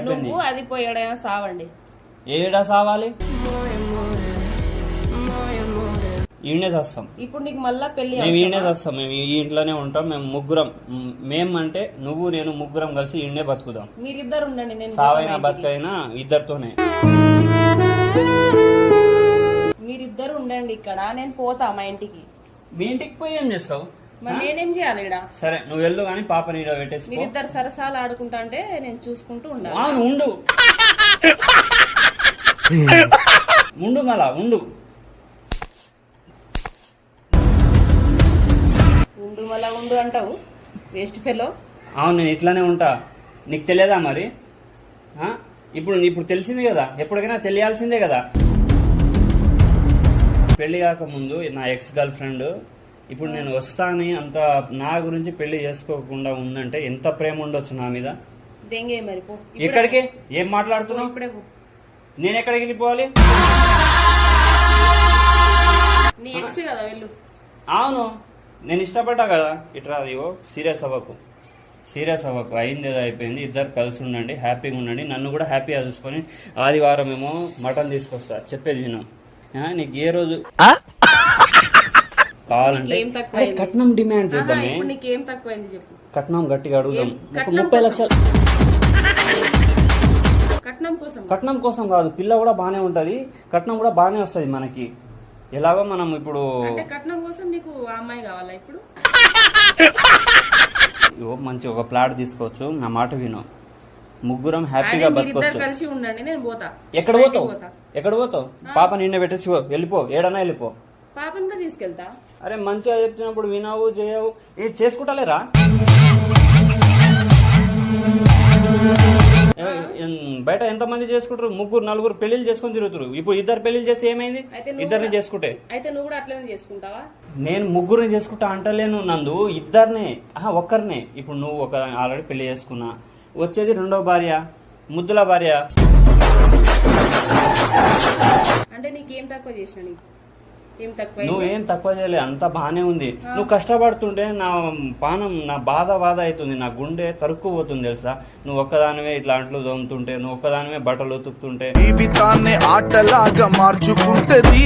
నువ్వు అది పోయాడైనా సావండి. ఏడా సావాలి? ఈయనే చేస్తాం. ఇప్పుడు నీకు మళ్ళా పెళ్లి మేము ఈయనే చేస్తాం. మేము ఈ ఇంట్లోనే ఉంటాం. మేము ముగ్గురం, మేము అంటే నువ్వు నేను ముగ్గురం కలిసి ఈయనే బతుకుదాం. మీరిద్దరు ఉండండి, నేను సావైనా బతుకైనా ఇద్దరితోనే. మీరిద్దరు ఉండండి ఇక్కడ, నేను పోతా మా ఇంటికి. మీ ఇంటికి పోయి ఏం చేస్తావు? మరి నేనేం చేయాలి ఇక్కడ? సరే నువ్వు వెళ్ళు కానీ పాప నీడ పెట్టేసి. మీరిద్దరు సరసాలు ఆడుకుంటా అంటే నేను చూసుకుంటూ ఉండాలి. ఉండు ఉండు మళ్ళా ఉండు మళ్ళా ఉండు అంటావు, వేస్ట్ ఫెలో. అవును నేను ఇట్లానే ఉంటా, నీకు తెలియదా మరి? ఇప్పుడు తెలిసింది కదా, ఎప్పటికైనా తెలియాల్సిందే కదా. పెళ్లి కాకముందు నా ఎక్స్ గర్ల్ ఫ్రెండ్ ఇప్పుడు నేను వస్తాను అంత నా గురించి పెళ్లి చేసుకోకుండా ఉందంటే ఎంత ప్రేమ ఉండొచ్చు నా మీద. దెంగే మరి పో. ఎక్కడికి? ఏం మాట్లాడుతున్నావు? ఇప్పుడే నేను ఎక్కడికి వెళ్ళిపోవాలి? నీ ఎక్స్ కదా, వెళ్ళు. అవును నేను ఇష్టపడ్డా కదా. ఇట్రా ఇవో సీరియస్ అవ్వకు, అయింది ఏదో అయిపోయింది. ఇద్దరు కలిసి ఉండండి, హ్యాపీగా ఉండండి. నన్ను కూడా హ్యాపీగా చూసుకొని ఆదివారం ఏమో మటన్ తీసుకొస్తా. చెప్పేది విను. నీకు ఏ రోజు కావాలంటే కట్నం డిమాండ్ చేద్దామే. నీకేం తక్కువైంది చెప్పు. కట్నం గట్టిగా అడుగుదాం. 30 లక్షలు కట్నం కోసం కాదు, పిల్ల కూడా బానే ఉంటది, కట్నం కూడా బానే వస్తది మనకి. ఎలాగో మనం ఇప్పుడు కట్నం కోసం నీకు అమ్మాయి కావాలా? ఇప్పుడు మంచి ఒక ప్లాట్ తీసుకోవచ్చు. నా మాట విను, ముగ్గురం హ్యాపీగా బతకొచ్చు. కలిసి ఉండండి, నేను పోతా. ఎక్కడ పోతావు? పాప నిన్న పెట్టేసి వెళ్ళిపో, ఏడన్నా వెళ్ళిపో. పాపను కూడా తీసుకెళ్తా. అరే మంచిగా చెప్తున్నప్పుడు వినవు, చేయవు. ఏ చేసుకుంటాలేరా? బయట ఎంత మంది చేసుకుంటారు? 3-4 పెళ్లిళ్ళు చేసుకుని తిరుగుతారు. ఇప్పుడు 2 పెళ్లిళ్ళు చేస్తే ఏమైంది? ఇద్దరిని చేసుకుంటే. అయితే నువ్వు కూడా అట్లనే చేసుకుంటావా? నేను 3 చేసుకుంటా అంటలేను నందు, ఇద్దరినే, ఒక్కరినే. ఇప్పుడు నువ్వు ఒక ఆల్రెడీ పెళ్లి చేసుకున్నా, వచ్చేది 2వ భార్య, ముద్దుల భార్య. అంటే నీకేం తక్కువ చేసిన? నువ్వేం తక్కువ చేయలే, అంత బానే ఉంది. నువ్వు కష్టపడుతుంటే నా పానం, నా బాధ అవుతుంది, నా గుండె తరుక్కుపోతుంది తెలుసా. నువ్వు ఒక్కదానివే ఇట్లా అంట్లు తోముతుంటే, నువ్వు ఒక్కదానివే బట్టలు ఉతుకుతుంటే. జీవితాన్ని ఆటలాగా మార్చుకుంటది.